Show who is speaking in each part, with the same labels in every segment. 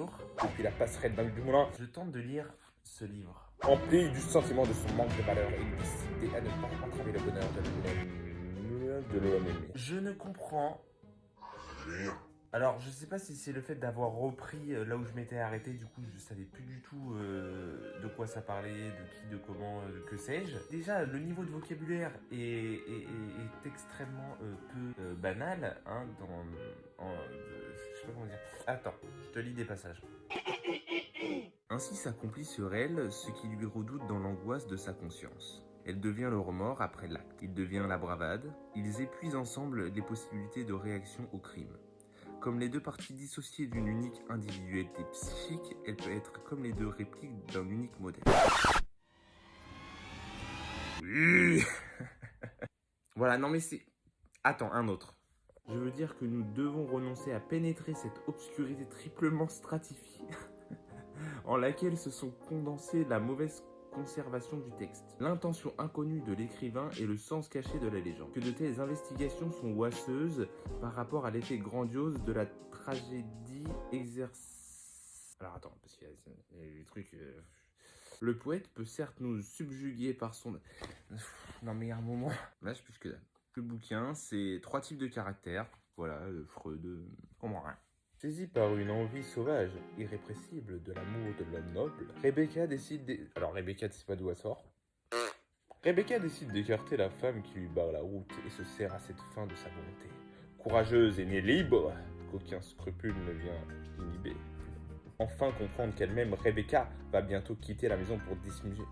Speaker 1: jour, depuis la passerelle d'un du moulin, je tente de lire ce livre.
Speaker 2: Empli du sentiment de son manque de valeur et décidé à ne pas entraver le bonheur de l'homme aimé.
Speaker 1: Je ne comprends
Speaker 2: Rien.
Speaker 1: Alors, je sais pas si c'est le fait d'avoir repris là où je m'étais arrêté, du coup, je savais plus du tout de quoi ça parlait, de qui, de comment, que sais-je. Déjà, le niveau de vocabulaire est extrêmement peu banal, hein, je sais pas comment dire. Attends, je te lis des passages. Ainsi s'accomplit sur elle ce qui lui redoute dans l'angoisse de sa conscience. Elle devient le remords après l'acte. Il devient la bravade. Ils épuisent ensemble les possibilités de réaction au crime. Comme les deux parties dissociées d'une unique individualité psychique, elle peut être comme les deux répliques d'un unique modèle. Oui. Voilà, non mais c'est... Attends, un autre. Je veux dire que nous devons renoncer à pénétrer cette obscurité triplement stratifiée en laquelle se sont condensées la mauvaise conservation du texte, l'intention inconnue de l'écrivain et le sens caché de la légende. Que de telles investigations sont ouasseuses par rapport à l'effet grandiose de la tragédie exercée. Alors attends, parce qu'il y a des trucs... Le poète peut certes nous subjuguer par son... Non mais il y a un moment... Là, je plus que dalle. Le bouquin, c'est 3 types de caractères. Voilà, Freud... Comment rien.
Speaker 2: Saisie par une envie sauvage, irrépressible de l'amour de l'homme noble, Rebecca décide... Alors Rebecca, tu sais pas d'où elle sort. Rebecca décide d'écarter la femme qui lui barre la route et se sert à cette fin de sa volonté. Courageuse et née libre, qu'aucun scrupule ne vient inhiber. Enfin comprendre qu'elle-même, Rebecca, va bientôt quitter la maison pour dissimuler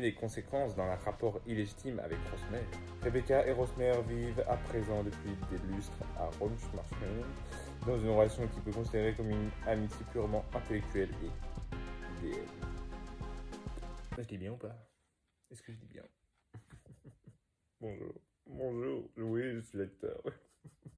Speaker 2: les conséquences d'un rapport illégitime avec Rosmer. Rebecca et Rosmer vivent à présent depuis des lustres à Rochmarshall dans une relation qui peut considérer comme une amitié purement intellectuelle et idéale. Je dis bien ou pas? Est-ce que je dis bien? Bonjour. Bonjour. Oui, je suis lecteur.